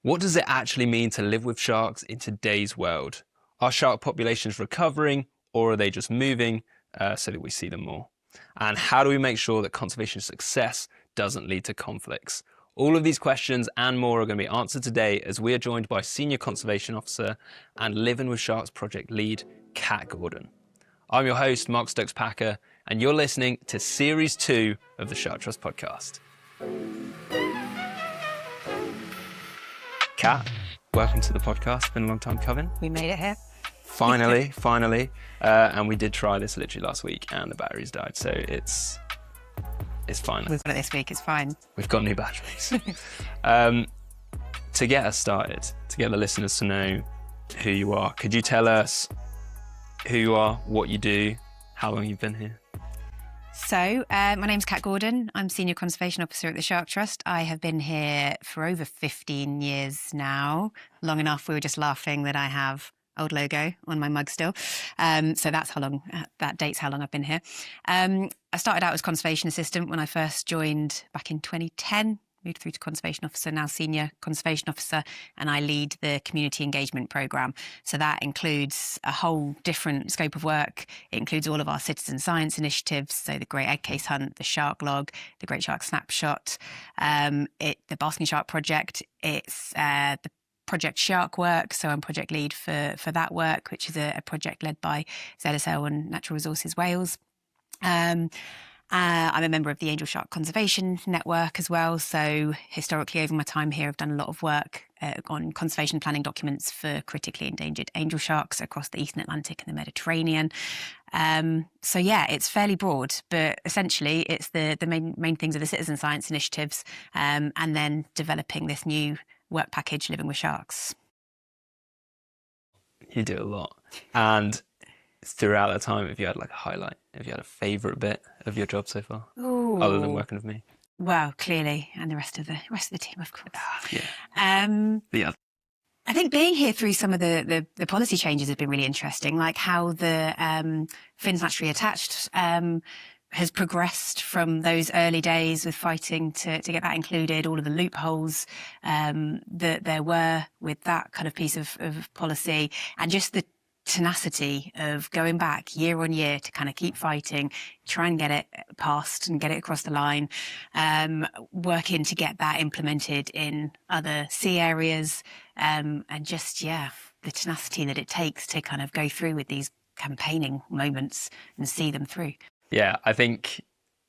What does it actually mean to live with sharks in today's world? Are shark populations recovering, or are they just moving so that we see them more? And how do we make sure that conservation success doesn't lead to conflicts? All of these questions and more are going to be answered today as we are joined by Senior Conservation Officer and Living with Sharks project lead, Kat Gordon. I'm your host, Mark Stokes-Packer, and you're listening to Series 2 of the Shark Trust podcast. Kat, welcome to the podcast. Been a long time coming. We made it here. Finally. And we did try this literally last week and the batteries died, so it's fine. We've got it this week, it's fine. We've got new batteries. To get us started, to get the listeners to know who you are, could you tell us who you are, what you do, how long you've been here? So, my name's Kat Gordon. I'm Senior Conservation Officer at the Shark Trust. I have been here for over 15 years now. Long enough, we were just laughing that I have old logo on my mug still. So that's how long, that dates how long I've been here. I started out as Conservation Assistant when I first joined back in 2010. Moved through to Conservation Officer, now Senior Conservation Officer, and I lead the Community Engagement Programme. So that includes a whole different scope of work. It includes all of our citizen science initiatives, so the Great Egg Case Hunt, the Shark Log, the Great Shark Snapshot, the Basking Shark Project. It's the Project Shark work, so I'm project lead for that work, which is a project led by ZSL and Natural Resources Wales. I'm a member of the Angel Shark Conservation Network as well. So historically, over my time here, I've done a lot of work on conservation planning documents for critically endangered angel sharks across the Eastern Atlantic and the Mediterranean. So yeah, it's fairly broad, but essentially it's the main things are the citizen science initiatives, and then developing this new work package, Living with Sharks. You do a lot. And throughout that time, have you had like a highlight? Have you had a favourite bit of your job so far? Ooh. Other than working with me? Well, clearly, and the rest of the team, of course. Yeah. I think being here through some of the policy changes has been really interesting, like how the fins naturally attached has progressed from those early days with fighting to get that included, all of the loopholes that there were with that kind of piece of policy, and just the tenacity of going back year on year to kind of keep fighting, try and get it passed and get it across the line, working to get that implemented in other sea areas, and just, the tenacity that it takes to kind of go through with these campaigning moments and see them through. Yeah, I think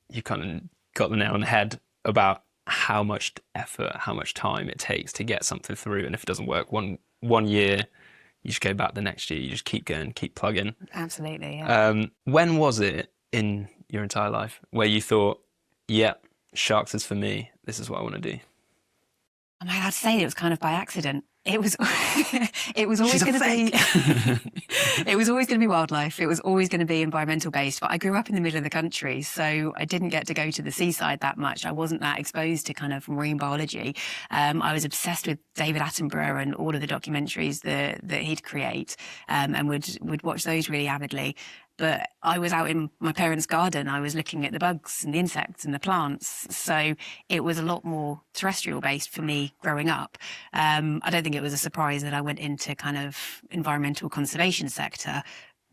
you kind of got the nail on the head about how much effort, how much time it takes to get something through. And if it doesn't work one year, you just go back the next year, you just keep going, keep plugging. Absolutely, yeah. When was it in your entire life where you thought, sharks is for me, this is what I want to do? I might have to say it was kind of by accident. It was always going to be it was always going to be wildlife. It was always going to be environmental based. But I grew up in the middle of the country, so I didn't get to go to the seaside that much. I wasn't that exposed to kind of marine biology. I was obsessed with David Attenborough and all of the documentaries that he'd create, and would watch those really avidly. But I was out in my parents' garden. I was looking at the bugs and the insects and the plants. So it was a lot more terrestrial based for me growing up. I don't think it was a surprise that I went into kind of environmental conservation sector.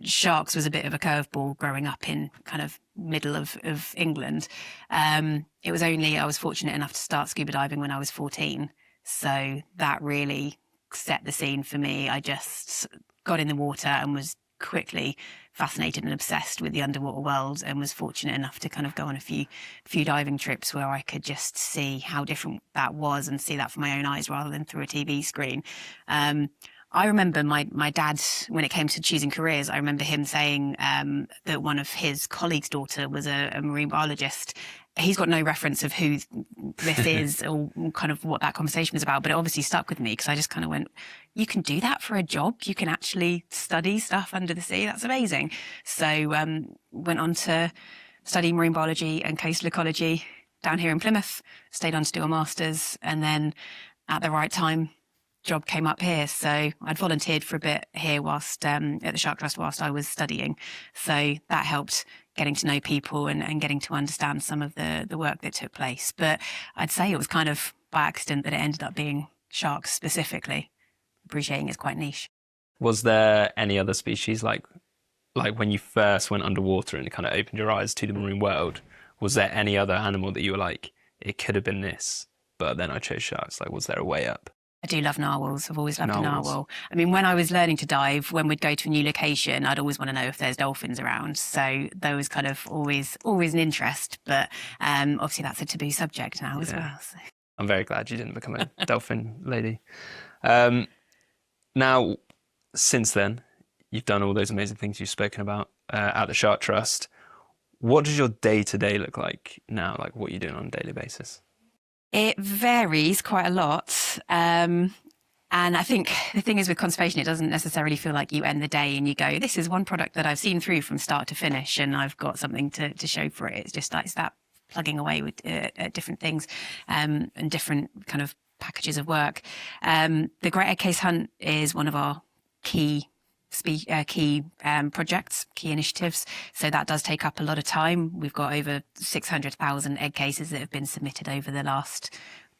Sharks was a bit of a curveball growing up in kind of middle of England. It was only I was fortunate enough to start scuba diving when I was 14. So that really set the scene for me. I just got in the water and was quickly fascinated and obsessed with the underwater world, and was fortunate enough to kind of go on a few diving trips where I could just see how different that was and see that from my own eyes rather than through a TV screen. I remember my dad, when it came to choosing careers, I remember him saying that one of his colleagues' daughter was a marine biologist. He's got no reference of who this is or kind of what that conversation was about, but it obviously stuck with me because I just kind of went, you can do that for a job? You can actually study stuff under the sea? That's amazing. So went on to study marine biology and coastal ecology down here in Plymouth, stayed on to do a master's, and then at the right time, job came up here. So I'd volunteered for a bit here whilst at the Shark Trust whilst I was studying. So that helped getting to know people and getting to understand some of the work that took place. But I'd say it was kind of by accident that it ended up being sharks specifically, appreciating it's quite niche. Was there any other species like when you first went underwater and it kind of opened your eyes to the marine world? Was there any other animal that you were like, it could have been this, but then I chose sharks? Like, was there a way up? I do love narwhals. I've always loved a Narwhals. narwhal. I mean, when I was learning to dive, when we'd go to a new location, I'd always want to know if there's dolphins around. So there was kind of always an interest. But obviously that's a taboo subject now as well. So. I'm very glad you didn't become a dolphin lady. Now, since then, you've done all those amazing things you've spoken about at the Shark Trust. What does your day-to-day look like now? Like, what are you doing on a daily basis? It varies quite a lot. And I think the thing is with conservation, it doesn't necessarily feel like you end the day and you go, this is one product that I've seen through from start to finish and I've got something to show for it. It's just like, it's that plugging away with different things and different kind of packages of work. The Great Egg Case Hunt is one of our key projects, key initiatives. So that does take up a lot of time. We've got over 600,000 egg cases that have been submitted over the last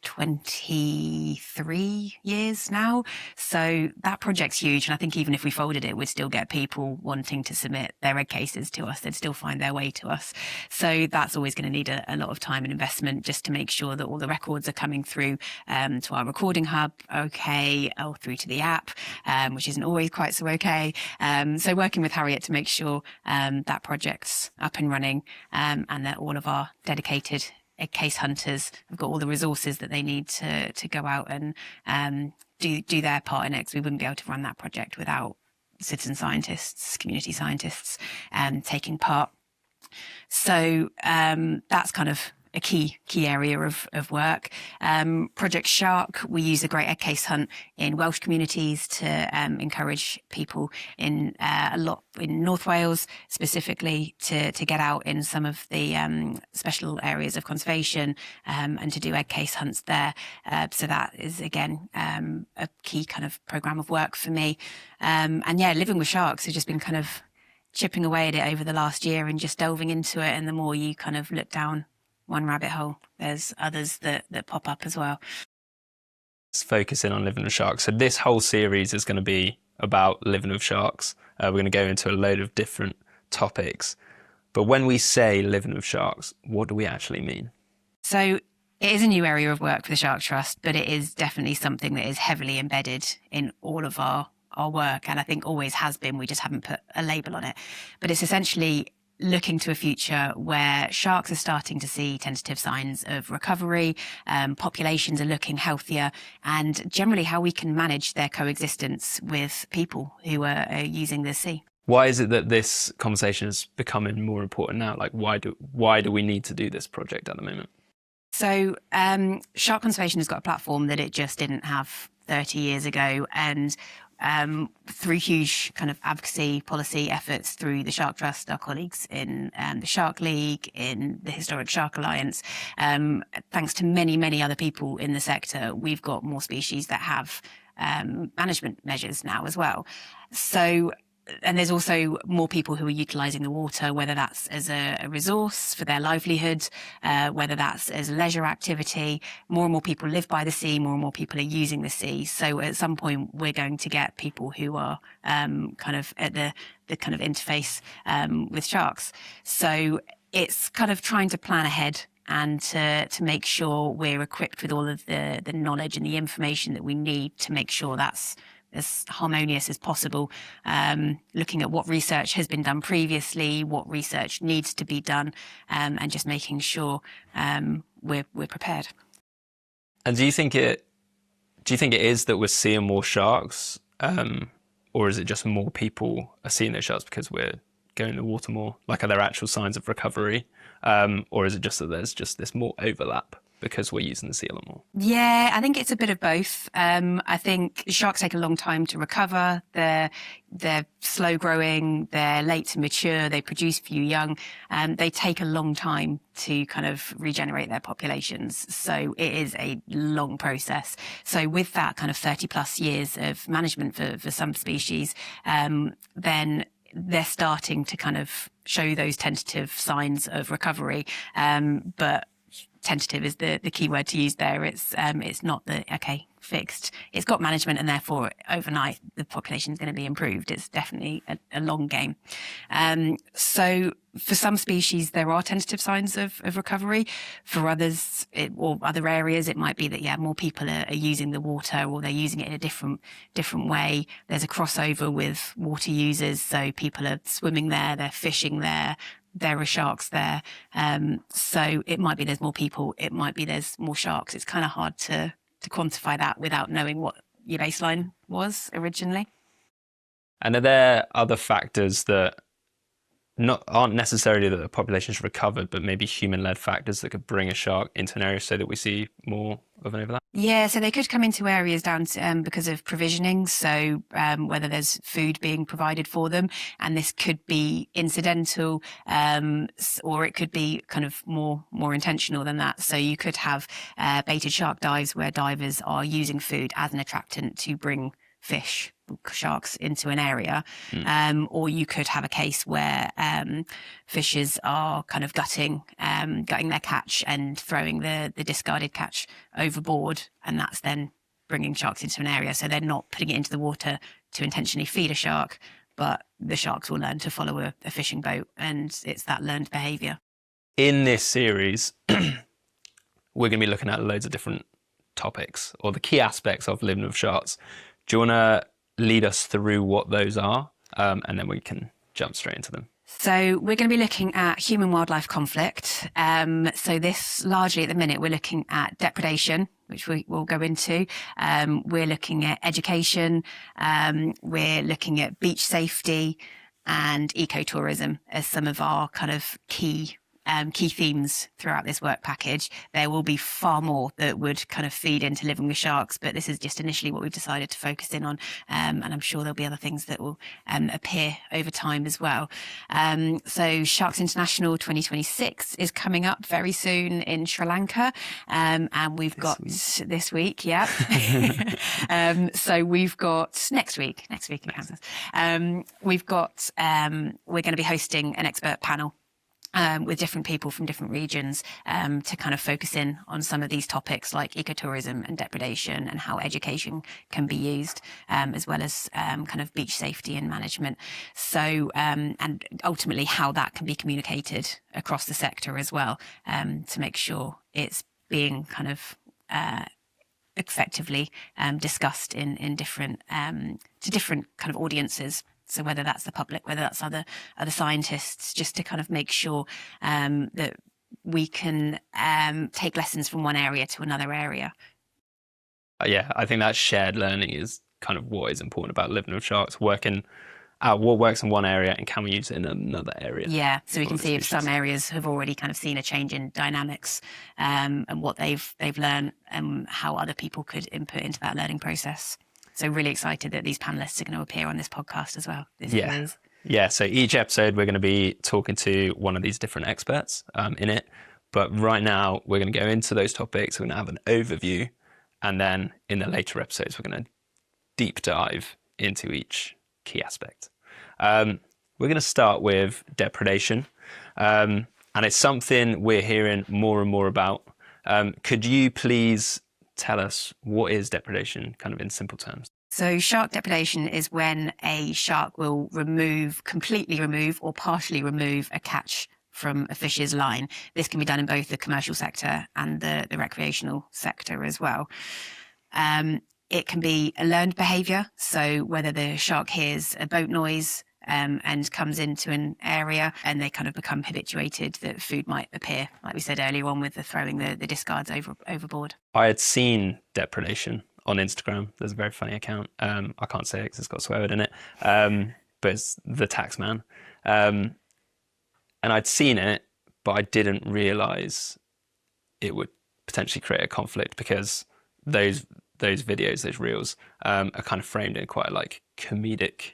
23 years now. So that project's huge. And I think even if we folded it, we'd still get people wanting to submit their egg cases to us. They'd still find their way to us. So that's always going to need a lot of time and investment just to make sure that all the records are coming through to our recording hub, okay, or through to the app, which isn't always quite so okay. So working with Harriet to make sure that project's up and running and that all of our dedicated egg case hunters have got all the resources that they need to go out and do their part in it, because we wouldn't be able to run that project without citizen scientists, community scientists taking part. So that's kind of a key area of work. Project Shark, we use the Great Egg Case Hunt in Welsh communities to encourage people in a lot in North Wales specifically to get out in some of the special areas of conservation and to do egg case hunts there. So that is again a key kind of programme of work for me. And yeah, living with sharks has just been kind of chipping away at it over the last year and just delving into it. And the more you kind of look down one rabbit hole, there's others that pop up as well. Let's focus in on living with sharks. So this whole series is going to be about living with sharks. We're going to go into a load of different topics. But when we say living with sharks, what do we actually mean? So it is a new area of work for the Shark Trust, but it is definitely something that is heavily embedded in all of our work. And I think always has been. We just haven't put a label on it. But it's essentially looking to a future where sharks are starting to see tentative signs of recovery, populations are looking healthier, and generally how we can manage their coexistence with people who are using the sea. Why is it that this conversation is becoming more important now? Like, why do we need to do this project at the moment? So shark conservation has got a platform that it just didn't have 30 years ago, and through huge kind of advocacy policy efforts through the Shark Trust, our colleagues in the Shark League, in the Historic Shark Alliance, thanks to many other people in the sector, we've got more species that have management measures now as well. So, and there's also more people who are utilising the water, whether that's as a resource for their livelihood, whether that's as a leisure activity. More and more people live by the sea, more and more people are using the sea. So at some point, we're going to get people who are kind of at the kind of interface with sharks. So it's kind of trying to plan ahead and to make sure we're equipped with all of the knowledge and the information that we need to make sure that's as harmonious as possible, looking at what research has been done previously, what research needs to be done, and just making sure we're prepared. And do you think it is that we're seeing more sharks, or is it just more people are seeing those sharks because we're going in the water more? Like, are there actual signs of recovery, or is it just that there's just this more overlap because we're using the sea a lot more? Yeah, I think it's a bit of both. I think sharks take a long time to recover. They're slow growing, they're late to mature, they produce few young, and they take a long time to kind of regenerate their populations. So it is a long process. So with that kind of 30 plus years of management for some species, then they're starting to kind of show those tentative signs of recovery. But tentative is the key word to use there. It's not the, okay, fixed. It's got management, and therefore overnight the population is going to be improved. It's definitely a long game. So for some species, there are tentative signs of recovery. For others, or other areas, it might be that, more people are using the water, or they're using it in a different way. There's a crossover with water users. So people are swimming there, they're fishing there. There are sharks there. So it might be there's more people. It might be there's more sharks. It's kind of hard to quantify that without knowing what your baseline was originally. And are there other factors that aren't necessarily that the population's recovered, but maybe human-led factors that could bring a shark into an area so that we see more of an overlap? Yeah, so they could come into areas down to, because of provisioning. So whether there's food being provided for them, and this could be incidental, or it could be kind of more intentional than that. So you could have baited shark dives where divers are using food as an attractant to bring sharks into an area, or you could have a case where fishers are kind of gutting their catch and throwing the discarded catch overboard, and that's then bringing sharks into an area. So they're not putting it into the water to intentionally feed a shark, but the sharks will learn to follow a fishing boat, and it's that learned behaviour. In this series, we're going to be looking at loads of different topics, or the key aspects of living with sharks. Do you want to lead us through what those are, and then we can jump straight into them? So we're going to be looking at human-wildlife conflict. So this largely at the minute, we're looking at depredation, which we will go into. We're looking at education. We're looking at beach safety and ecotourism as some of our kind of key themes throughout this work package. There will be far more that would kind of feed into living with sharks, but this is just initially what we've decided to focus in on, and I'm sure there'll be other things that will appear over time as well. So Sharks International 2026 is coming up very soon in Sri Lanka, and we've got this week, yeah. So we've got next week in Kansas. We're going to be hosting an expert panel with different people from different regions to kind of focus in on some of these topics like ecotourism and depredation, and how education can be used, as well as kind of beach safety and management. So, and ultimately how that can be communicated across the sector as well, to make sure it's being kind of effectively discussed in different to different kind of audiences. So whether that's the public, whether that's other scientists, just to kind of make sure that we can take lessons from one area to another area. Yeah, I think that shared learning is kind of what is important about living with sharks, working out what works in one area and can we use it in another area. Yeah, so we can see if some areas have already kind of seen a change in dynamics, and what they've learned, and how other people could input into that learning process. So really excited that these panelists are going to appear on this podcast as well. Yeah, so each episode we're going to be talking to one of these different experts in it. But right now we're going to go into those topics, we're going to have an overview, and then in the later episodes we're going to deep dive into each key aspect. We're going to start with depredation, and it's something we're hearing more and more about. Could you please tell us what is depredation, kind of in simple terms? So shark depredation is when a shark will completely remove or partially remove a catch from a fish's line. This can be done in both the commercial sector and the recreational sector as well. It can be a learned behaviour, so whether the shark hears a boat noise and comes into an area and they kind of become habituated that food might appear, like we said earlier on with the throwing the discards overboard. I had seen depredation on Instagram. There's a very funny account. I can't say it because it's got a swear word in it, but it's the Taxman. And I'd seen it, but I didn't realise it would potentially create a conflict, because those videos, those reels, are kind of framed in quite like comedic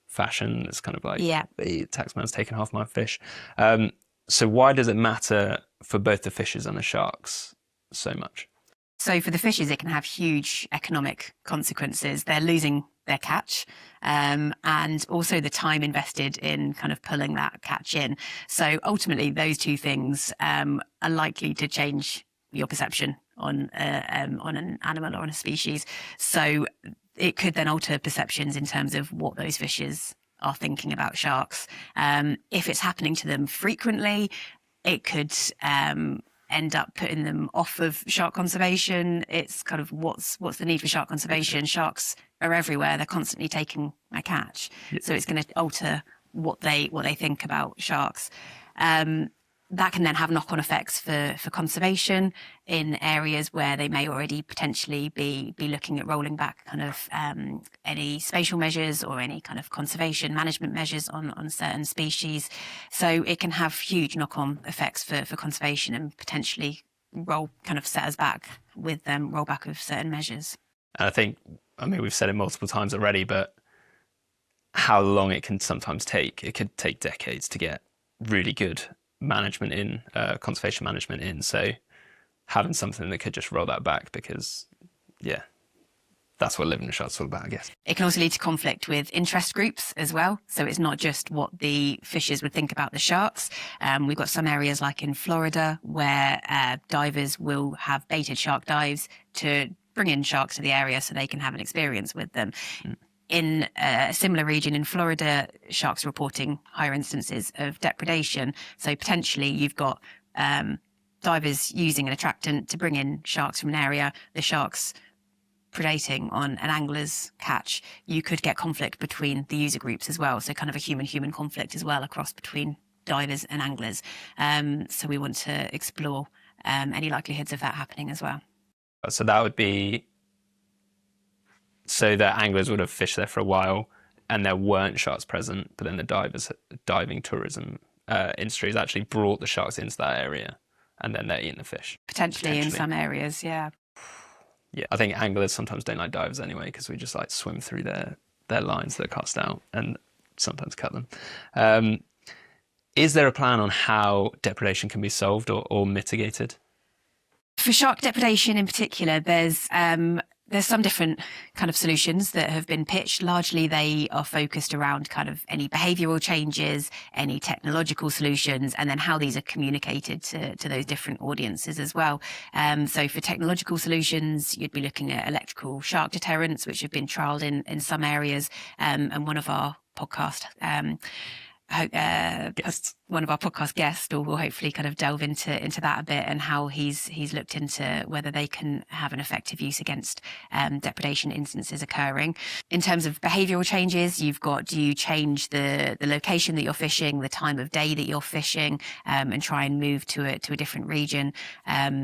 fashion. It's kind of like, the taxman's taken half my fish. So why does it matter for both the fishers and the sharks so much? So for the fishers, it can have huge economic consequences. They're losing their catch, and also the time invested in kind of pulling that catch in. So ultimately, those two things are likely to change your perception on an animal or on a species. So it could then alter perceptions in terms of what those fishes are thinking about sharks. If it's happening to them frequently, it could end up putting them off of shark conservation. It's kind of what's the need for shark conservation? Sharks are everywhere; they're constantly taking a catch, so it's going to alter what they think about sharks. That can then have knock-on effects for conservation in areas where they may already potentially be looking at rolling back kind of any spatial measures or any kind of conservation management measures on certain species. So it can have huge knock-on effects for conservation and potentially set us back with rollback of certain measures. And I mean, we've said it multiple times already, but how long it can sometimes take. It could take decades to get really good management in, conservation management in. So having something that could just roll that back, because that's what living with sharks is all about, I guess. It can also lead to conflict with interest groups as well. So it's not just what the fishers would think about the sharks. We've got some areas like in Florida where divers will have baited shark dives to bring in sharks to the area so they can have an experience with them. In a similar region in Florida, sharks are reporting higher instances of depredation. So potentially you've got divers using an attractant to bring in sharks from an area, the sharks predating on an angler's catch. You could get conflict between the user groups as well. So kind of a human-human conflict as well across between divers and anglers. So we want to explore any likelihoods of that happening as well. So that would be... So the anglers would have fished there for a while and there weren't sharks present, but then the diving tourism industry has actually brought the sharks into that area and then they're eating the fish. Potentially in some areas, yeah. Yeah, I think anglers sometimes don't like divers anyway because we just like swim through their lines that are cast out and sometimes cut them. Is there a plan on how depredation can be solved or mitigated? For shark depredation in particular, there's some different kind of solutions that have been pitched. Largely, they are focused around kind of any behavioural changes, any technological solutions, and then how these are communicated to those different audiences as well. So for technological solutions, you'd be looking at electrical shark deterrents, which have been trialled in some areas. And one of our podcast one of our podcast guests will hopefully kind of delve into that a bit and how he's looked into whether they can have an effective use against depredation instances occurring. In terms of behavioural changes, you've got, do you change the location that you're fishing, the time of day that you're fishing, and try and move to a different region,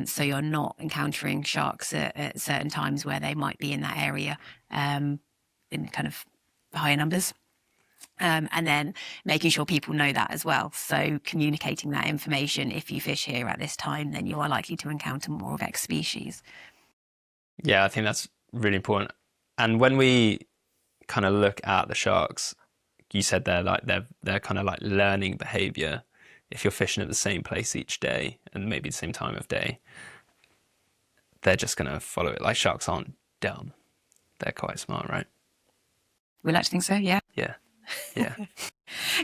so you're not encountering sharks at certain times where they might be in that area in kind of higher numbers. And then making sure people know that as well. So communicating that information. If you fish here at this time, then you are likely to encounter more of X species. Yeah, I think that's really important. And when we kind of look at the sharks, you said they're kind of like learning behavior. If you're fishing at the same place each day and maybe the same time of day, they're just going to follow it. Like, sharks aren't dumb. They're quite smart, right? We like to think so, yeah. Yeah. Yeah.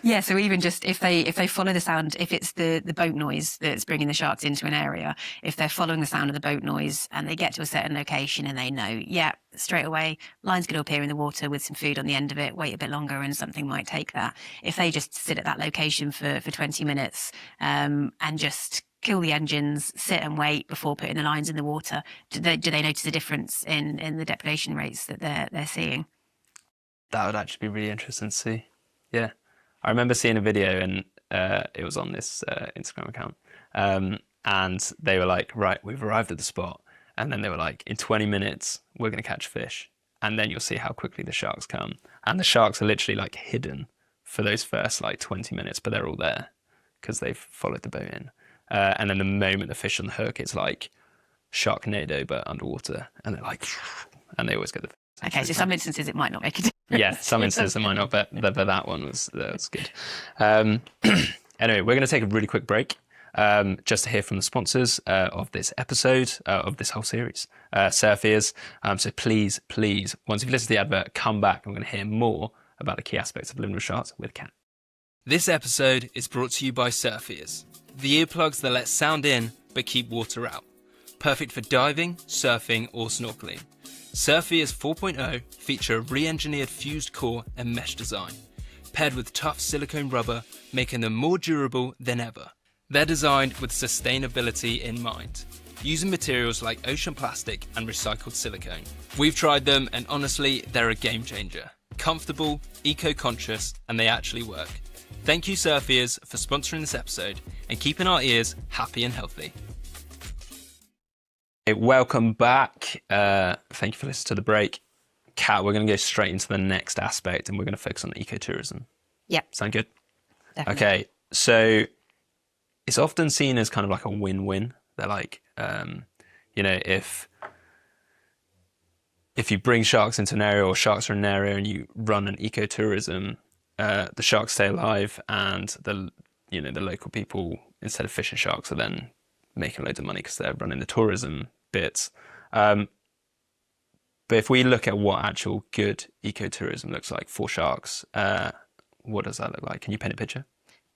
Yeah, so even just if they follow the sound, if it's the boat noise that's bringing the sharks into an area, if they're following the sound of the boat noise and they get to a certain location and they know, yeah, straight away, line's going to appear in the water with some food on the end of it, wait a bit longer and something might take that. If they just sit at that location for 20 minutes and just kill the engines, sit and wait before putting the lines in the water, do they notice a difference in the depredation rates that they're seeing? That would actually be really interesting to see. Yeah. I remember seeing a video and it was on this Instagram account. And they were like, right, we've arrived at the spot. And then they were like, in 20 minutes, we're going to catch fish. And then you'll see how quickly the sharks come. And the sharks are literally like hidden for those first like 20 minutes, but they're all there because they've followed the boat in. And then the moment the fish on the hook, it's like Sharknado, but underwater. And they're like, and they always get the fish. Okay, so some instances it might not make a difference. Yeah, some instances it might not, but that one was good. Anyway, we're going to take a really quick break just to hear from the sponsors of this episode, of this whole series, Surf Ears. So please, once you've listened to the advert, come back and we're going to hear more about the key aspects of living with sharks with Kat. This episode is brought to you by Surf Ears, the earplugs that let sound in but keep water out. perfect for diving, surfing or snorkeling. Surfears 4.0 feature a re-engineered fused core and mesh design, paired with tough silicone rubber, making them more durable than ever. They're designed with sustainability in mind, using materials like ocean plastic and recycled silicone. We've tried them and honestly, they're a game changer. Comfortable, eco-conscious, and they actually work. Thank you Surfears for sponsoring this episode and keeping our ears happy and healthy. Hey, welcome back. Thank you for listening to the break. Kat, we're going to go straight into the next aspect and we're going to focus on ecotourism. Yep. Sound good? Definitely. Okay, so it's often seen as kind of like a win-win. They're like, if you bring sharks into an area or sharks are in an area and you run an ecotourism, the sharks stay alive and the local people, instead of fishing sharks, are then making loads of money because they're running the tourism bits. But if we look at what actual good ecotourism looks like for sharks, what does that look like? Can you paint a picture?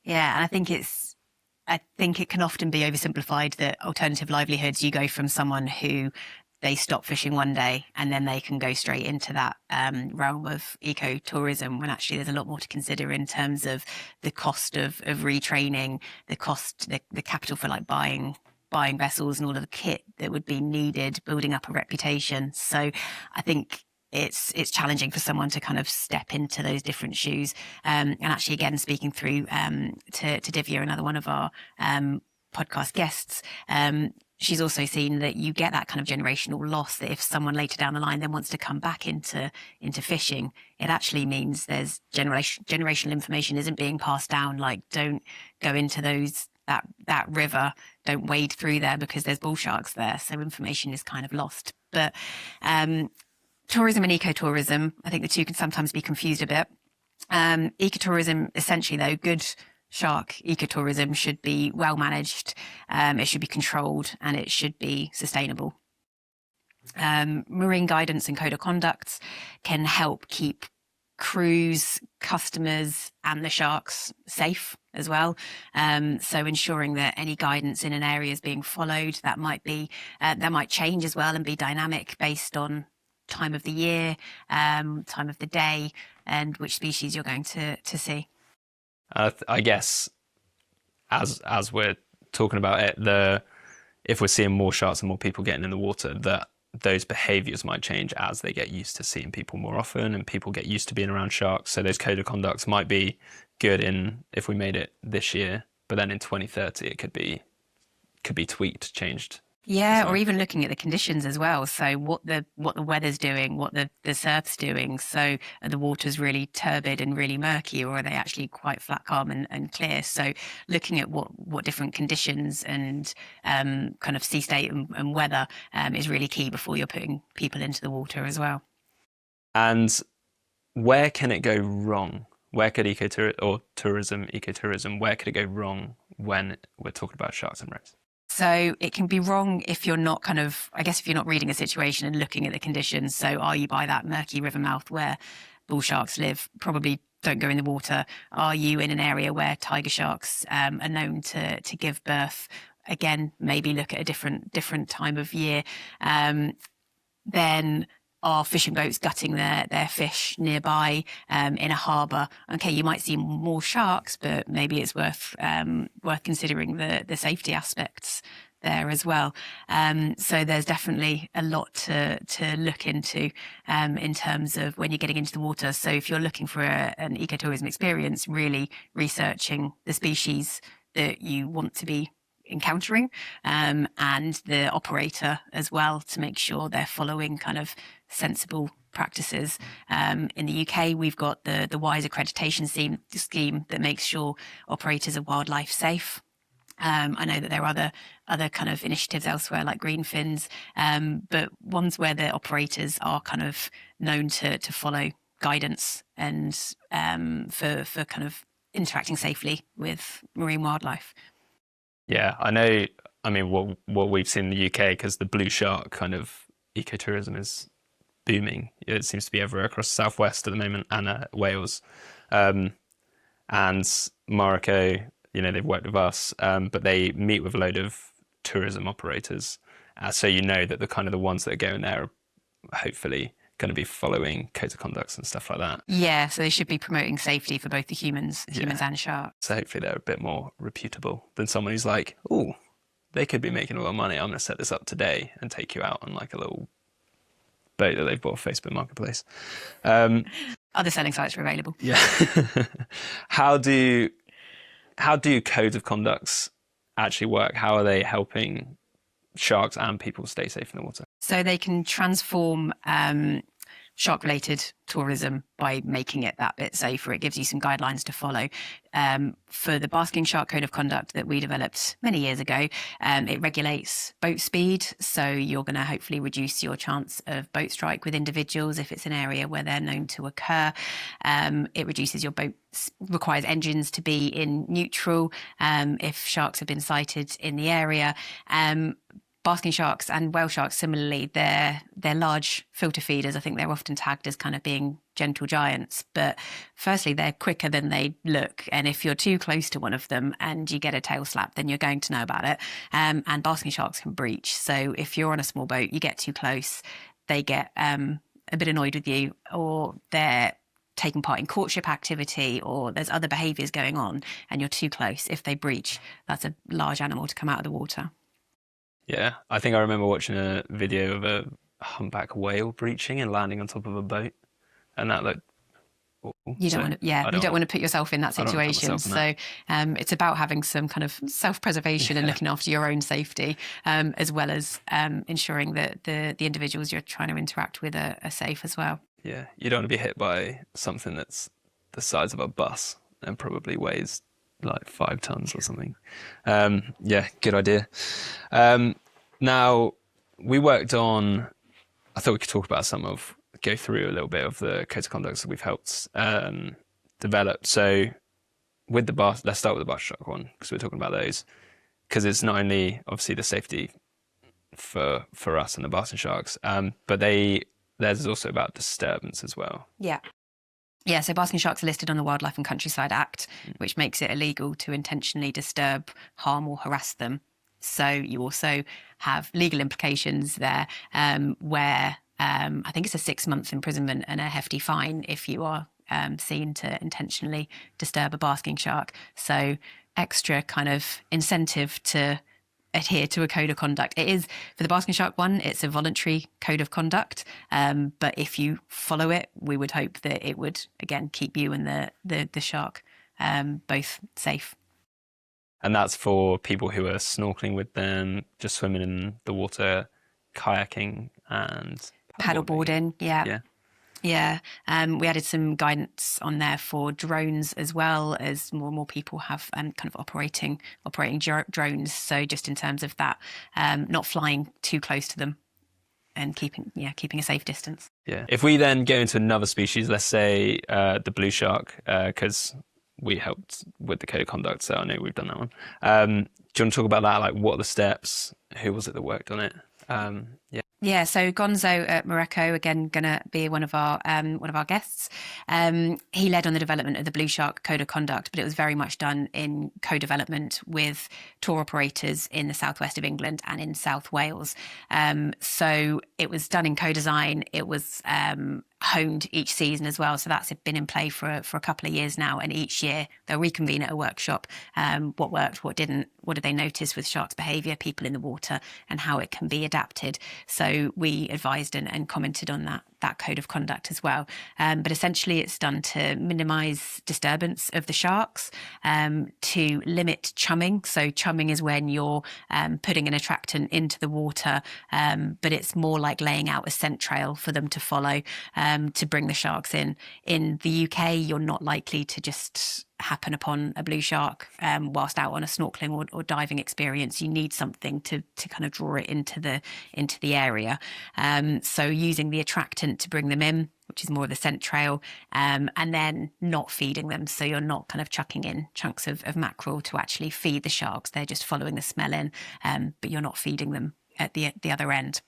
Yeah, and I think it can often be oversimplified that alternative livelihoods, you go from someone who they stop fishing one day and then they can go straight into that realm of ecotourism, when actually there's a lot more to consider in terms of the cost of retraining, the cost, the capital for like buying vessels and all of the kit that would be needed, building up a reputation. So I think it's challenging for someone to kind of step into those different shoes. And actually, again, speaking through to Divya, another one of our podcast guests, she's also seen that you get that kind of generational loss, that if someone later down the line then wants to come back into fishing, it actually means there's generational information isn't being passed down. Like, don't go into that river, don't wade through there because there's bull sharks there. So information is kind of lost. But tourism and ecotourism, I think the two can sometimes be confused a bit. Ecotourism, essentially though, good shark ecotourism should be well managed, it should be controlled, and it should be sustainable. Marine guidance and code of conduct can help keep crews, customers, and the sharks safe as well. So ensuring that any guidance in an area is being followed. That might change as well and be dynamic based on time of the year, time of the day, and which species you're going to see. I guess as we're talking about it, if we're seeing more sharks and more people getting in the water, that those behaviours might change as they get used to seeing people more often and people get used to being around sharks. So those code of conducts might be good if we made it this year, but then in 2030 it could be tweaked, changed. Yeah, or even looking at the conditions as well. So what the weather's doing, what the surf's doing. So are the waters really turbid and really murky, or are they actually quite flat, calm and clear? So looking at what different conditions and kind of sea state and weather is really key before you're putting people into the water as well. And where can it go wrong? Where could ecotourism, where could it go wrong when we're talking about sharks and rays? So it can be wrong if you're not if you're not reading a situation and looking at the conditions. So are you by that murky river mouth where bull sharks live? Probably don't go in the water. Are you in an area where tiger sharks are known to give birth? Again, maybe look at a different time of year. Then are fishing boats gutting their fish nearby in a harbour? Okay, you might see more sharks, but maybe it's worth considering the safety aspects there as well. So there's definitely a lot to look into in terms of when you're getting into the water. So if you're looking for an ecotourism experience, really researching the species that you want to be encountering and the operator as well, to make sure they're following kind of sensible practices. In the UK, we've got the WISE accreditation scheme that makes sure operators are wildlife safe. I know that there are other kind of initiatives elsewhere like Greenfins, but ones where the operators are kind of known to follow guidance and for kind of interacting safely with marine wildlife. Yeah, I know. I mean, what we've seen in the UK, because the blue shark kind of ecotourism is booming. It seems to be everywhere across the southwest at the moment, and Wales, and Morocco. They've worked with us, but they meet with a load of tourism operators, So you know that the ones that are going there are hopefully going to be following codes of conducts and stuff like that. Yeah, so they should be promoting safety for both the humans and sharks. So hopefully they're a bit more reputable than someone who's like, oh, they could be making a lot of money. I'm going to set this up today and take you out on like a little boat that they've bought off Facebook Marketplace. Other selling sites are available. Yeah. How do codes of conducts actually work? How are they helping sharks and people stay safe in the water? So they can transform shark-related tourism by making it that bit safer. It gives you some guidelines to follow. For the Basking Shark Code of Conduct that we developed many years ago, it regulates boat speed. So you're going to hopefully reduce your chance of boat strike with individuals if it's an area where they're known to occur. It reduces your boat, requires engines to be in neutral if sharks have been sighted in the area. Basking sharks and whale sharks, similarly, they're large filter feeders. I think they're often tagged as kind of being gentle giants. But firstly, they're quicker than they look. And if you're too close to one of them and you get a tail slap, then you're going to know about it. And basking sharks can breach. So if you're on a small boat, you get too close, they get a bit annoyed with you, or they're taking part in courtship activity, or there's other behaviours going on and you're too close. If they breach, that's a large animal to come out of the water. Yeah, I think I remember watching a video of a humpback whale breaching and landing on top of a boat, and that looked awful. You don't want to, you don't want to put yourself in that situation. So it's about having some kind of self-preservation and looking after your own safety, as well as ensuring that the individuals you're trying to interact with are safe as well. Yeah, you don't want to be hit by something that's the size of a bus and probably weighs like 5 tons or something. Yeah, good idea. Now, we worked on, I thought we could talk about go through a little bit of the codes of conduct that we've helped develop. So with let's start with the Basking Shark one, because we're talking about those, because it's not only obviously the safety for us and the Basking Sharks, but theirs is also about disturbance as well. Yeah. Yeah, so basking sharks are listed on the Wildlife and Countryside Act, which makes it illegal to intentionally disturb, harm or harass them. So you also have legal implications there where I think it's a 6-month imprisonment and a hefty fine if you are seen to intentionally disturb a basking shark. So extra kind of incentive to adhere to a code of conduct. It is, for the basking shark one, it's a voluntary code of conduct. But if you follow it, we would hope that it would, again, keep you and the shark both safe. And that's for people who are snorkeling with them, just swimming in the water, kayaking and paddleboarding. Yeah. We added some guidance on there for drones as well, as more and more people have kind of operating drones. So just in terms of that, not flying too close to them and keeping a safe distance. Yeah. If we then go into another species, let's say the blue shark, because we helped with the code of conduct, so I know we've done that one. Do you want to talk about that? Like, what are the steps? Who was it that worked on it? Yeah, so Gonzo at Morocco, again, going to be one of our guests. He led on the development of the Blue Shark Code of Conduct, but it was very much done in co-development with tour operators in the southwest of England and in South Wales. So it was done in co-design. It was honed each season as well. So that's been in play for a couple of years now. And each year they'll reconvene at a workshop. What worked, what didn't, what did they notice with sharks' behaviour, people in the water, and how it can be adapted. So we advised and commented on that code of conduct as well. But essentially it's done to minimise disturbance of the sharks, to limit chumming. So chumming is when you're putting an attractant into the water, but it's more like laying out a scent trail for them to follow, to bring the sharks in. In the UK, you're not likely to just happen upon a blue shark whilst out on a snorkeling or diving experience. You need something to kind of draw it into the area. So using the attractant to bring them in, which is more of the scent trail, and then not feeding them. So you're not kind of chucking in chunks of mackerel to actually feed the sharks. They're just following the smell in, but you're not feeding them at the other end.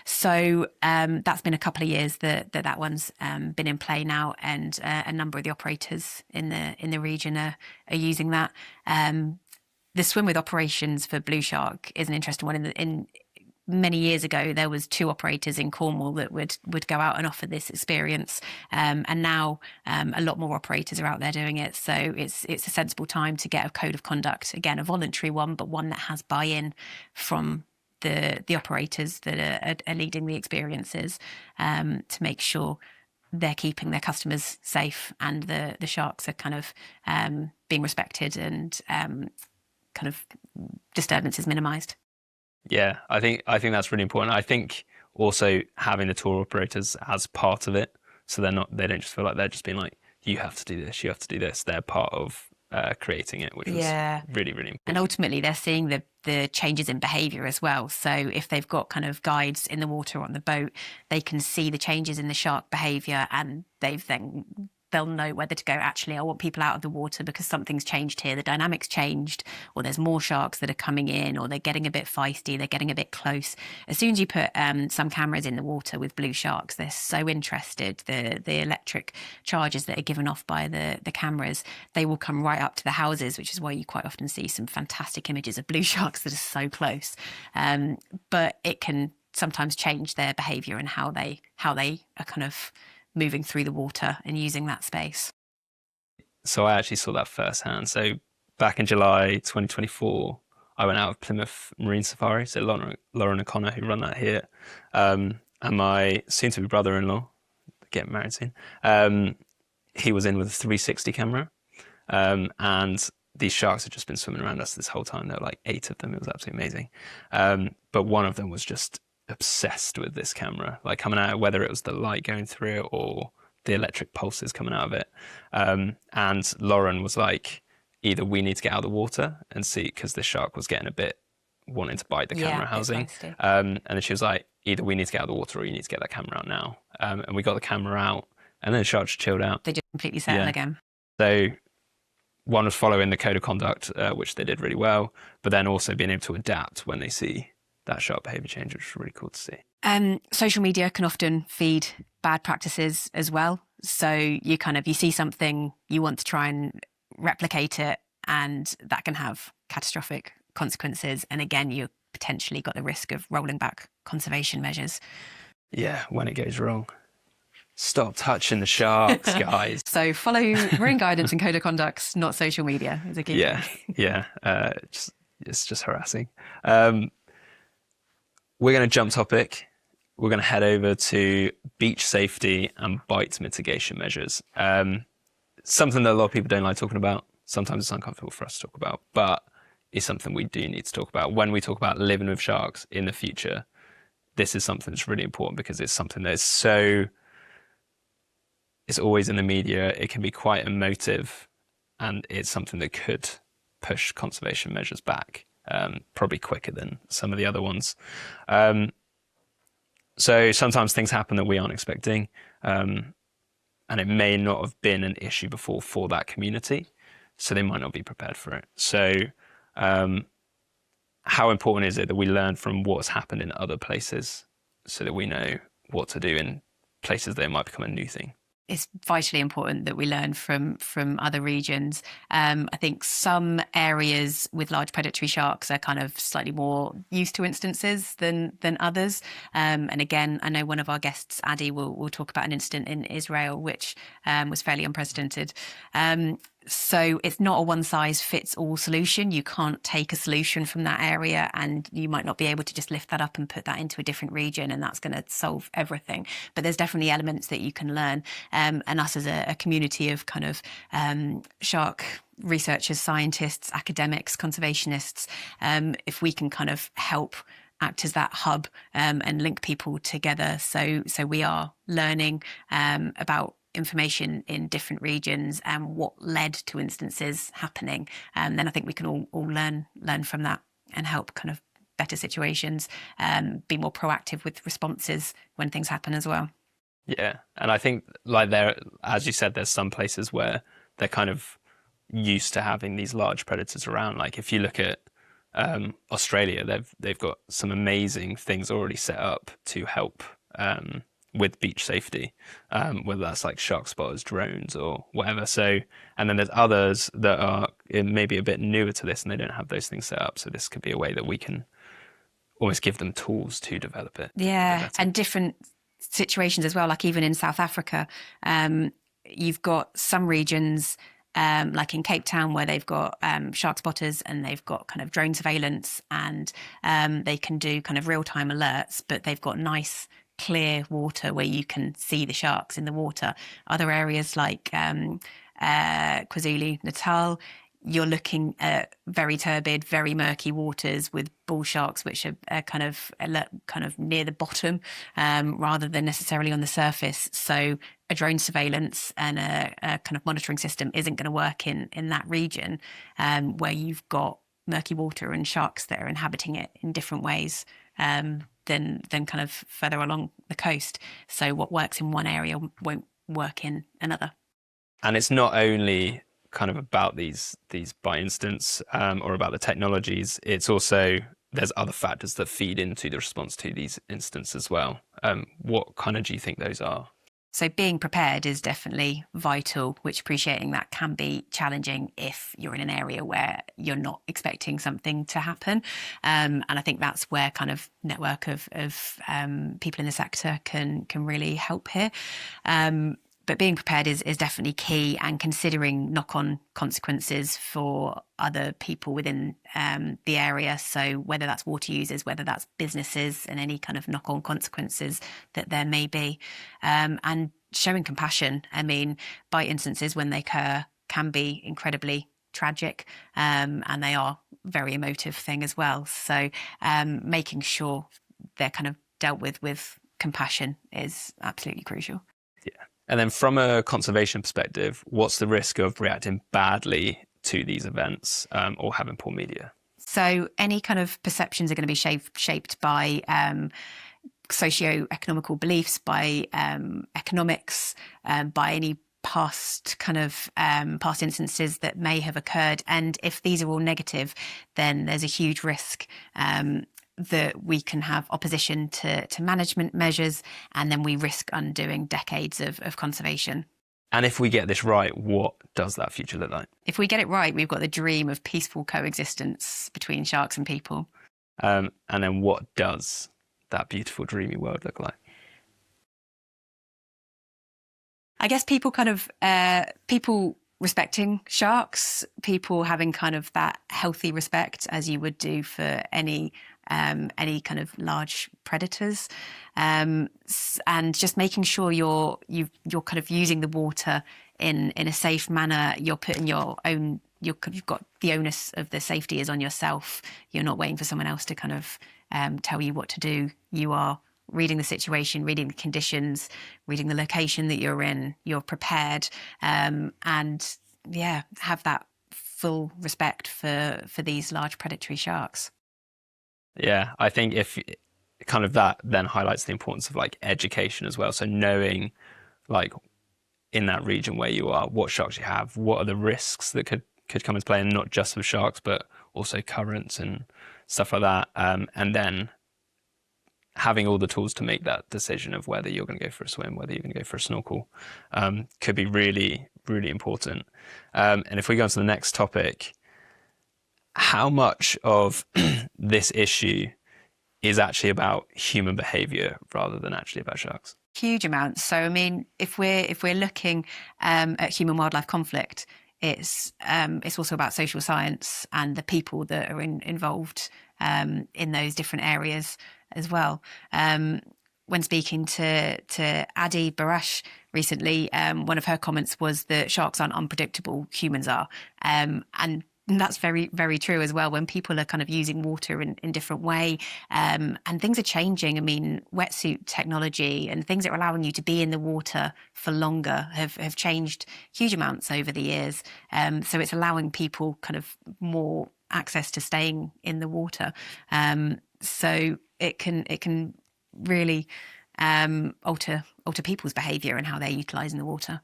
So that's been a couple of years that one's been in play now, and a number of the operators in the region are using that. the swim with operations for blue shark is an interesting one. In many years ago, there was 2 operators in Cornwall that would go out and offer this experience, and now a lot more operators are out there doing it. So it's a sensible time to get a code of conduct, again a voluntary one, but one that has buy-in from the operators that are leading the experiences, to make sure they're keeping their customers safe and the sharks are kind of being respected and kind of disturbances minimised. Yeah, I think that's really important. I think also having the tour operators as part of it, so they don't just feel like they're just being like, you have to do this, you have to do this. They're part of creating it, which was really, really important. And ultimately, they're seeing the changes in behaviour as well. So if they've got kind of guides in the water or on the boat, they can see the changes in the shark behaviour, and they'll know whether to go, actually, I want people out of the water because something's changed here. The dynamics changed, or there's more sharks that are coming in, or they're getting a bit feisty, they're getting a bit close. As soon as you put some cameras in the water with blue sharks, they're so interested. The electric charges that are given off by the cameras, they will come right up to the houses, which is why you quite often see some fantastic images of blue sharks that are so close. But it can sometimes change their behaviour and how they are kind of moving through the water and using that space. So I actually saw that firsthand. So back in July 2024, I went out of Plymouth Marine Safari. So Lauren O'Connor, who run that here, and my soon-to-be brother-in-law, getting married soon, he was in with a 360 camera, and these sharks had just been swimming around us this whole time. There were like 8 of them. It was absolutely amazing. But one of them was just obsessed with this camera, like coming out, whether it was the light going through it or the electric pulses coming out of it. And Lauren was like, either we need to get out of the water and see, because this shark was getting a bit wanting to bite the camera housing. And then she was like, either we need to get out of the water or you need to get that camera out now. And we got the camera out, and then the shark just chilled out. They just completely settle again. So one was following the code of conduct, which they did really well, but then also being able to adapt when they see that shark behaviour change, which is really cool to see. Social media can often feed bad practices as well. So you see something, you want to try and replicate it, and that can have catastrophic consequences. And again, you've potentially got the risk of rolling back conservation measures. Yeah, when it goes wrong. Stop touching the sharks, guys. So follow marine guidance and code of conducts, not social media, is a key thing. Yeah. It's just harassing. We're going to jump topic. We're going to head over to beach safety and bite mitigation measures. Something that a lot of people don't like talking about. Sometimes it's uncomfortable for us to talk about, but it's something we do need to talk about. When we talk about living with sharks in the future, this is something that's really important, because it's something that is it's always in the media. It can be quite emotive, and it's something that could push conservation measures back. Probably quicker than some of the other ones. So sometimes things happen that we aren't expecting, and it may not have been an issue before for that community, so they might not be prepared for it. So how important is it that we learn from what's happened in other places so that we know what to do in places that it might become a new thing? It's vitally important that we learn from other regions. I think some areas with large predatory sharks are kind of slightly more used to instances than others. And again, I know one of our guests, Addy, will talk about an incident in Israel, which was fairly unprecedented. So it's not a one-size-fits-all solution. You can't take a solution from that area, and you might not be able to just lift that up and put that into a different region, and that's going to solve everything. But there's definitely elements that you can learn. And us as a community of kind of shark researchers, scientists, academics, conservationists, if we can kind of help act as that hub and link people together. So we are learning about information in different regions and what led to instances happening. Then I think we can all learn from that and help kind of better situations, be more proactive with responses when things happen as well. Yeah, and I think like there, as you said, there's some places where they're kind of used to having these large predators around. Like if you look at Australia, they've got some amazing things already set up to help with beach safety, whether that's like shark spotters, drones, or whatever. So, and then there's others that are maybe a bit newer to this and they don't have those things set up. So this could be a way that we can almost give them tools to develop it. Yeah, and different situations as well. Like even in South Africa, you've got some regions like in Cape Town where they've got shark spotters and they've got kind of drone surveillance and they can do kind of real-time alerts, but they've got nice clear water where you can see the sharks in the water. Other areas like KwaZulu-Natal, you're looking at very turbid, very murky waters with bull sharks, which are kind of near the bottom rather than necessarily on the surface. So a drone surveillance and a kind of monitoring system isn't going to work in that region where you've got murky water and sharks that are inhabiting it in different ways than kind of further along the coast. So what works in one area won't work in another. And it's not only kind of about these by instance or about the technologies, it's also there's other factors that feed into the response to these instances as well. What kind of do you think those are? So being prepared is definitely vital, which appreciating that can be challenging if you're in an area where you're not expecting something to happen. And I think that's where kind of network of people in the sector can really help here. But being prepared is definitely key, and considering knock-on consequences for other people within the area. So whether that's water users, whether that's businesses, and any kind of knock-on consequences that there may be. And showing compassion. I mean, by instances when they occur can be incredibly tragic, and they are very emotive thing as well. So making sure they're kind of dealt with compassion is absolutely crucial. Yeah. And then from a conservation perspective, what's the risk of reacting badly to these events or having poor media? So any kind of perceptions are going to be shaped by socio-economical beliefs, by economics, by any past instances that may have occurred. And if these are all negative, then there's a huge risk that we can have opposition to management measures, and then we risk undoing decades of conservation. And if we get this right, what does that future look like? If we get it right, we've got the dream of peaceful coexistence between sharks and people. And then what does that beautiful, dreamy world look like? I guess people respecting sharks, people having kind of that healthy respect as you would do for any kind of large predators, and just making sure you're kind of using the water in a safe manner. You're putting you've got the onus of the safety is on yourself. You're not waiting for someone else to kind of tell you what to do. You are reading the situation, reading the conditions, reading the location that you're in. You're prepared, and have that full respect for these large predatory sharks. Yeah, I think if kind of that then highlights the importance of like education as well. So knowing like in that region where you are, what sharks you have, what are the risks that could come into play, and not just with sharks, but also currents and stuff like that. And then having all the tools to make that decision of whether you're going to go for a swim, whether you're going to go for a snorkel, could be really, really important. And if we go on to the next topic, how much of this issue is actually about human behaviour rather than actually about sharks? Huge amounts. So, I mean, if we're looking at human wildlife conflict, it's also about social science and the people that are involved in those different areas as well. When speaking to Adi Barash recently, one of her comments was that sharks aren't unpredictable, humans are. And that's very, very true as well. When people are kind of using water in different way, and things are changing. I mean, wetsuit technology and things that are allowing you to be in the water for longer have changed huge amounts over the years. So it's allowing people kind of more access to staying in the water. So it can really alter people's behaviour and how they're utilising the water.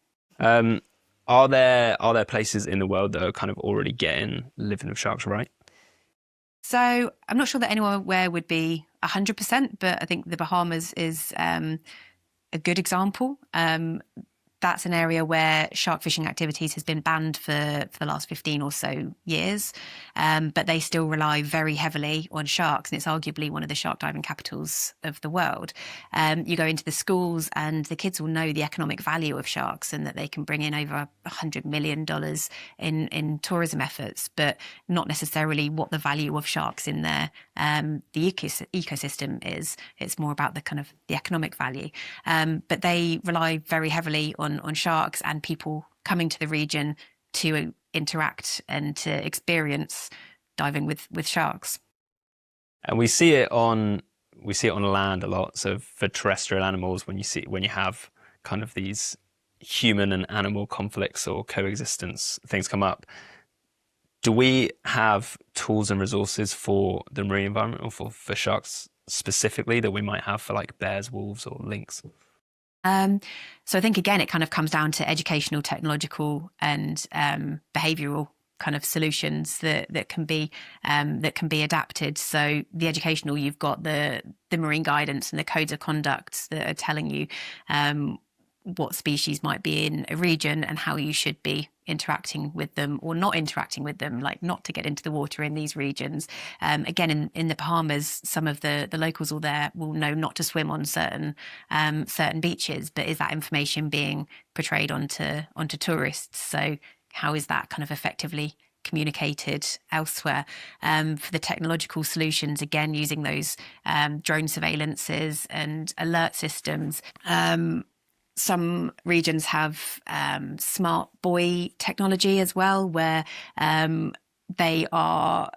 Are there places in the world that are kind of already living with sharks right? So I'm not sure that anywhere would be 100%, but I think the Bahamas is a good example. That's an area where shark fishing activities has been banned for the last 15 or so years, but they still rely very heavily on sharks, and it's arguably one of the shark diving capitals of the world. You go into the schools and the kids will know the economic value of sharks and that they can bring in over $100 million in tourism efforts, but not necessarily what the value of sharks in the ecosystem is. It's more about the kind of the economic value. But they rely very heavily on sharks and people coming to the region to interact and to experience diving with sharks. And we see it on land a lot. So for terrestrial animals, when you have kind of these human and animal conflicts or coexistence things come up, do we have tools and resources for the marine environment or for sharks specifically that we might have for like bears, wolves, or lynx? So I think, again, it kind of comes down to educational, technological and behavioural kind of solutions that can be adapted. So the educational, you've got the marine guidance and the codes of conduct that are telling you what species might be in a region and how you should be interacting with them or not interacting with them, like not to get into the water in these regions. Again, in the Bahamas, some of the locals all there will know not to swim on certain beaches, but is that information being portrayed onto tourists? So how is that kind of effectively communicated elsewhere? For the technological solutions, again, using those drone surveillances and alert systems. Some regions have smart buoy technology as well, where they are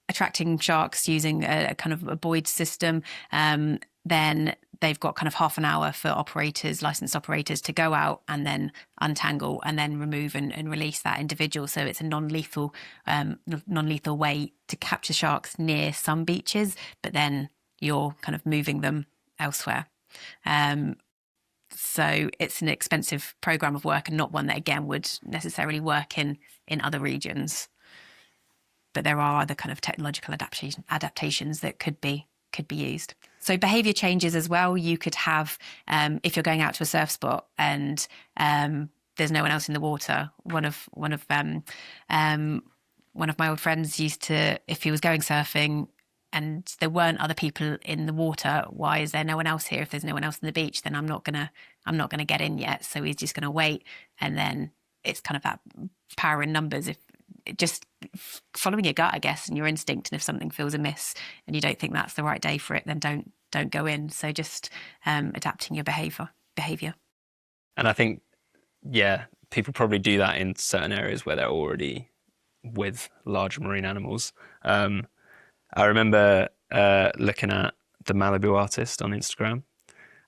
attracting sharks using a kind of a buoyed system. Then they've got kind of half an hour for licensed operators to go out and then untangle and then remove and release that individual. So it's a non-lethal way to capture sharks near some beaches, but then you're kind of moving them elsewhere. So it's an expensive program of work and not one that, again, would necessarily work in other regions. But there are other kind of technological adaptations that could be used. So behaviour changes as well. You could have, if you're going out to a surf spot and there's no one else in the water. One of my old friends used to, if he was going surfing and there weren't other people in the water, why is there no one else here? If there's no one else on the beach, then I'm not gonna get in yet. So he's just gonna wait, and then it's kind of that power in numbers. If just following your gut, I guess, and your instinct, and if something feels amiss and you don't think that's the right day for it, then don't go in. So just adapting your behaviour. And I think, yeah, people probably do that in certain areas where they're already with large marine animals. I remember looking at the Malibu artist on Instagram,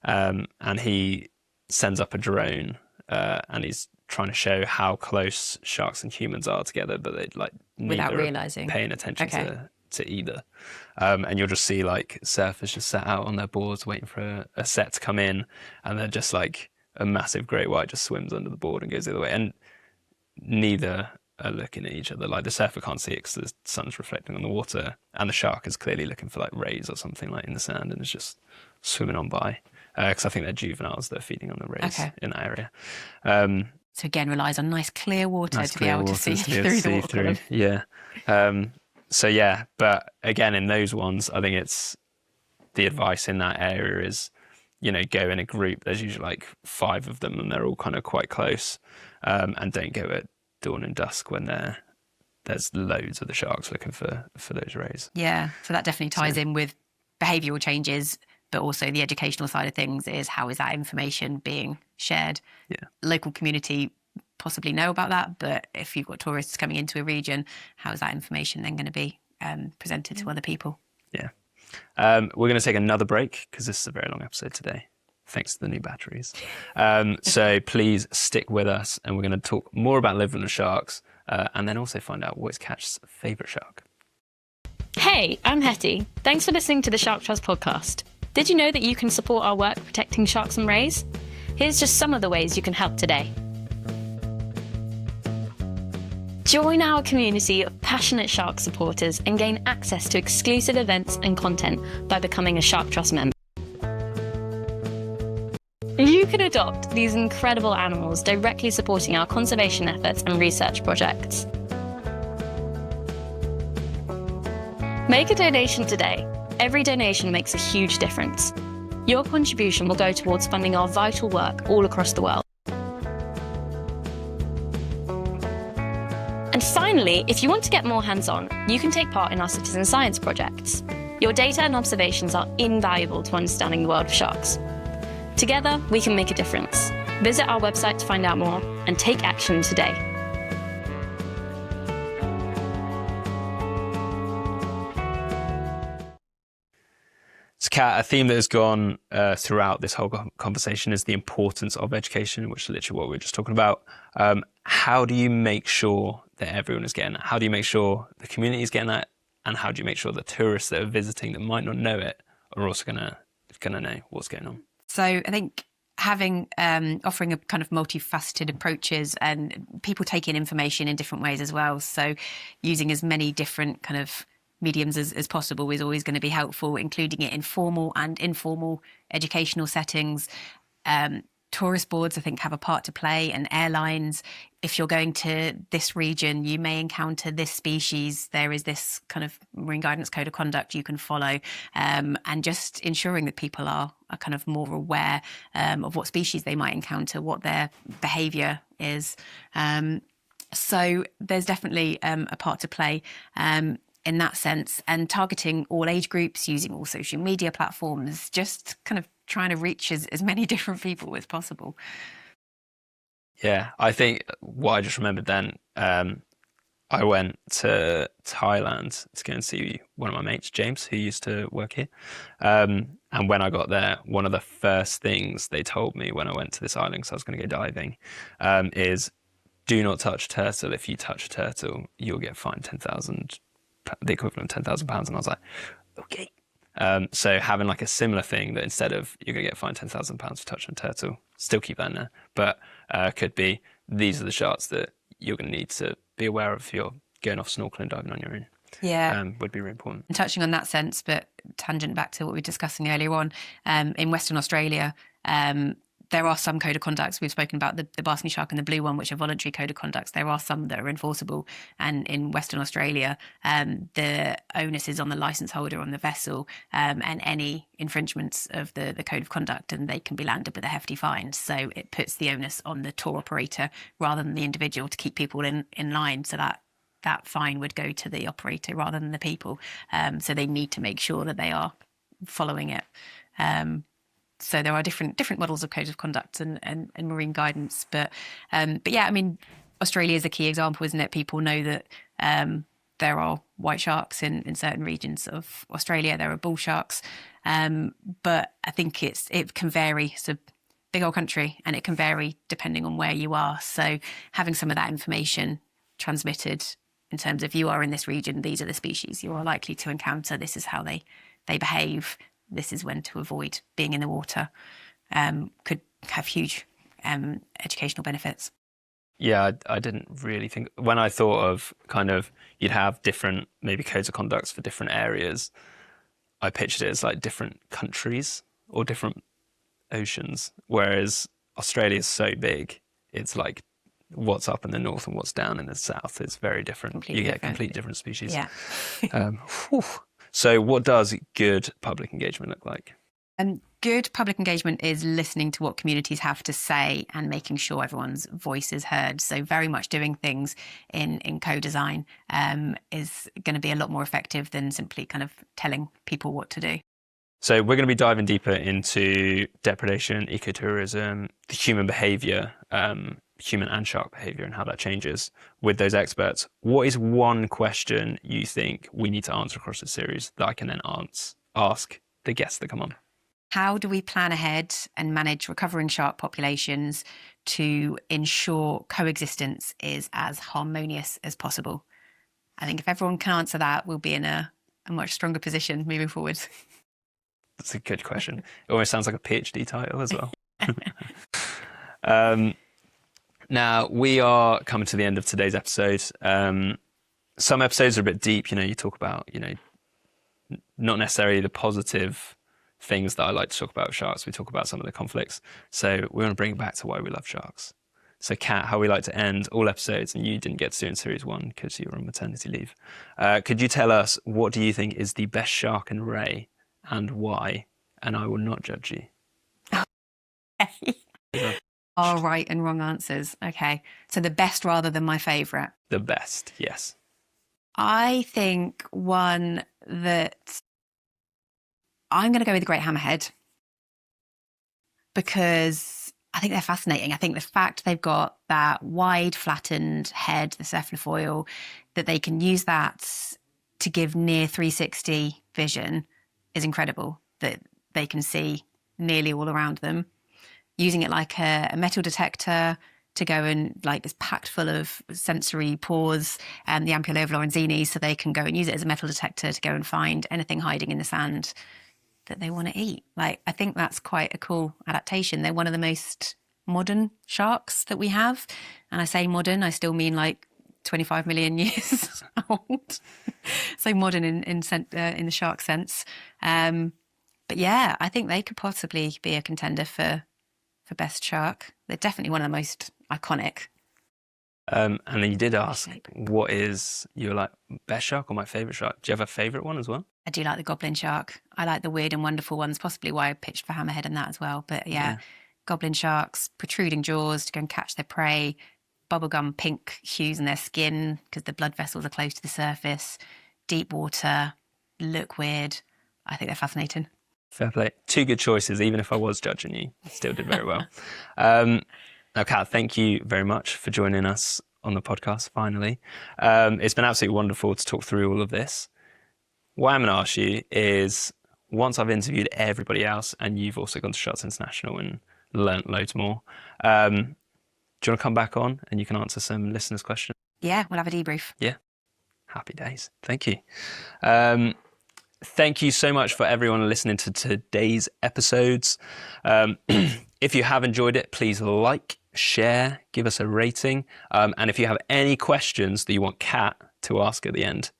and he sends up a drone and he's trying to show how close sharks and humans are together, but they like without realizing, paying attention to either. And you'll just see like surfers just sat out on their boards waiting for a set to come in, and then just like a massive great white just swims under the board and goes the other way, and neither are looking at each other. Like the surfer can't see it because the sun's reflecting on the water, and the shark is clearly looking for like rays or something like in the sand and is just swimming on by, because I think they're juveniles that are feeding on the rays in that area. So again, relies on nice clear water to be able to see through the water. Yeah. So yeah, but again, in those ones, I think it's the advice in that area is, go in a group. There's usually like 5 of them and they're all kind of quite close, and don't go at dawn and dusk when there's loads of the sharks looking for those rays. Yeah, so that definitely ties in with behavioural changes, but also the educational side of things is how is that information being shared? Yeah. Local Community possibly know about that, but if you've got tourists coming into a region, how is that information then going to be presented to other people? Yeah. We're going to take another break because this is a very long episode today, thanks to the new batteries. So please stick with us, and we're going to talk more about living with sharks, and then also find out what is Catch's favourite shark. Hey, I'm Hetty. Thanks for listening to the Shark Trust podcast. Did you know that you can support our work protecting sharks and rays? Here's just some of the ways you can help today. Join our community of passionate shark supporters and gain access to exclusive events and content by becoming a Shark Trust member. could adopt these incredible animals, directly supporting our conservation efforts and research projects. Make a donation today. Every donation makes a huge difference. Your contribution will go towards funding our vital work all across the world. And finally, if you want to get more hands-on, you can take part in our citizen science projects. Your data and observations are invaluable to understanding the world of sharks. Together, we can make a difference. Visit our website to find out more and take action today. So, Kat, a theme that has gone throughout this whole conversation is the importance of education, which is literally what we were just talking about. How do you make sure that everyone is getting that? How do you make sure the community is getting that? And how do you make sure the tourists that are visiting that might not know it are also gonna know what's going on? So I think having offering a kind of multifaceted approaches and people take in information in different ways as well. So using as many different kind of mediums as possible is always going to be helpful, including it in formal and informal educational settings. Tourist boards, I think, have a part to play, and airlines. If you're going to this region, you may encounter this species. There is this kind of marine guidance code of conduct you can follow, and just ensuring that people are kind of more aware of what species they might encounter, what their behaviour is. So there's definitely a part to play in that sense, and targeting all age groups, using all social media platforms, just kind of trying to reach as many different people as possible. Yeah, I think what I just remembered then, I went to Thailand to go and see one of my mates, James, who used to work here. And when I got there, one of the first things they told me when I went to this island, because I was going to go diving, is do not touch a turtle. If you touch a turtle, you'll get fined 10,000, the equivalent of £10,000. And I was like, okay. So having like a similar thing that instead of you're going to get fined £10,000 for touching a turtle, still keep that in there, but could be these are the sharks that you're going to need to be aware of if you're going off snorkeling, diving on your own. Yeah, would be really important. And touching on that sense, but tangent back to what we were discussing earlier on, in Western Australia, there are some code of conducts. We've spoken about the basking shark and the blue one, which are voluntary code of conducts. There are some that are enforceable. And in Western Australia, the onus is on the licence holder on the vessel and any infringements of the code of conduct, and they can be landed with a hefty fine. So it puts the onus on the tour operator rather than the individual to keep people in line, so that fine would go to the operator rather than the people. So they need to make sure that they are following it. So there are different models of codes of conduct and marine guidance, but yeah, I mean, Australia is a key example, isn't it? People know that there are white sharks in certain regions of Australia. There are bull sharks, but I think it can vary. It's a big old country, and it can vary depending on where you are. So having some of that information transmitted in terms of you are in this region, these are the species you are likely to encounter. This is how they behave. This is when to avoid being in the water, could have huge educational benefits. Yeah, I didn't really think, when I thought of kind of you'd have different maybe codes of conducts for different areas, I pictured it as like different countries or different oceans, whereas Australia is so big, it's like what's up in the north and what's down in the south is very different. Completely you get different. completely different species. Yeah. So what does good public engagement look like? Good public engagement is listening to what communities have to say and making sure everyone's voice is heard. So very much doing things in co-design is going to be a lot more effective than simply kind of telling people what to do. So we're going to be diving deeper into depredation, ecotourism, the human behaviour, human and shark behaviour and how that changes with those experts. What is one question you think we need to answer across this series that I can then ask the guests that come on? How do we plan ahead and manage recovering shark populations to ensure coexistence is as harmonious as possible? I think if everyone can answer that, we'll be in a much stronger position moving forward. That's a good question. It almost sounds like a PhD title as well. Now, we are coming to the end of today's episode. Some episodes are a bit deep. You talk about, not necessarily the positive things that I like to talk about with sharks. We talk about some of the conflicts. So we want to bring it back to why we love sharks. So Kat, how we like to end all episodes, and you didn't get to do in series 1 because you were on maternity leave. Could you tell us, what do you think is the best shark and ray and why? And I will not judge you. All right and wrong answers. Okay. So the best rather than my favourite. The best, yes. I think one that I'm going to go with the great hammerhead, because I think they're fascinating. I think the fact they've got that wide flattened head, the cephalofoil, that they can use that to give near 360 vision is incredible, that they can see nearly all around them. Using it like a metal detector to go and, like, it's packed full of sensory pores and the ampulla of Lorenzini, so they can go and use it as a metal detector to go and find anything hiding in the sand that they want to eat. Like, I think that's quite a cool adaptation. They're one of the most modern sharks that we have. And I say modern, I still mean like 25 million years old. So modern in the shark sense. But yeah, I think they could possibly be a contender for best shark. They're definitely one of the most iconic. And then you did ask, what is your like best shark or my favourite shark? Do you have a favourite one as well? I do like the goblin shark. I like the weird and wonderful ones, possibly why I pitched for hammerhead and that as well. But yeah, goblin sharks, protruding jaws to go and catch their prey, bubblegum pink hues in their skin because the blood vessels are close to the surface, deep water, look weird. I think they're fascinating. Fair play. 2 good choices, even if I was judging you. Still did very well. Now, Kat, thank you very much for joining us on the podcast, finally. It's been absolutely wonderful to talk through all of this. What I'm going to ask you is, once I've interviewed everybody else, and you've also gone to Sharks International and learnt loads more, do you want to come back on and you can answer some listeners' questions? Yeah, we'll have a debrief. Yeah. Happy days. Thank you. Thank you so much for everyone listening to today's episodes. If you have enjoyed it, please like, share, give us a rating. And if you have any questions that you want Kat to ask at the end,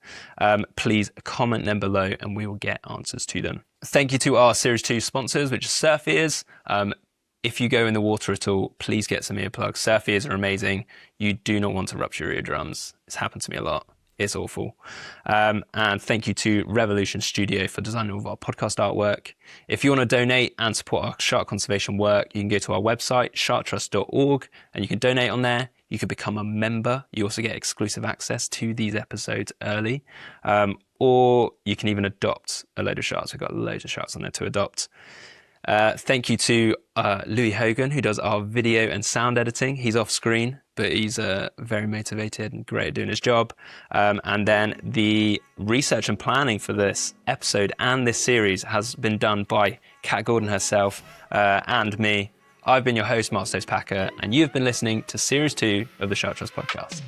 please comment them below and we will get answers to them. Thank you to our Series 2 sponsors, which are Surf Ears. If you go in the water at all, please get some earplugs. Surf Ears are amazing. You do not want to rupture your eardrums. It's happened to me a lot. It's awful. And thank you to Revolution Studio for designing all of our podcast artwork. If you want to donate and support our shark conservation work, you can go to our website, sharktrust.org, and you can donate on there. You can become a member. You also get exclusive access to these episodes early. Or you can even adopt a load of sharks. We've got loads of sharks on there to adopt. Thank you to Louis Hogan, who does our video and sound editing. He's off screen, but he's very motivated and great at doing his job. And then the research and planning for this episode and this series has been done by Kat Gordon herself and me. I've been your host, Mark Stokes-Packer, and you've been listening to Series 2 of the Shark Trust podcast.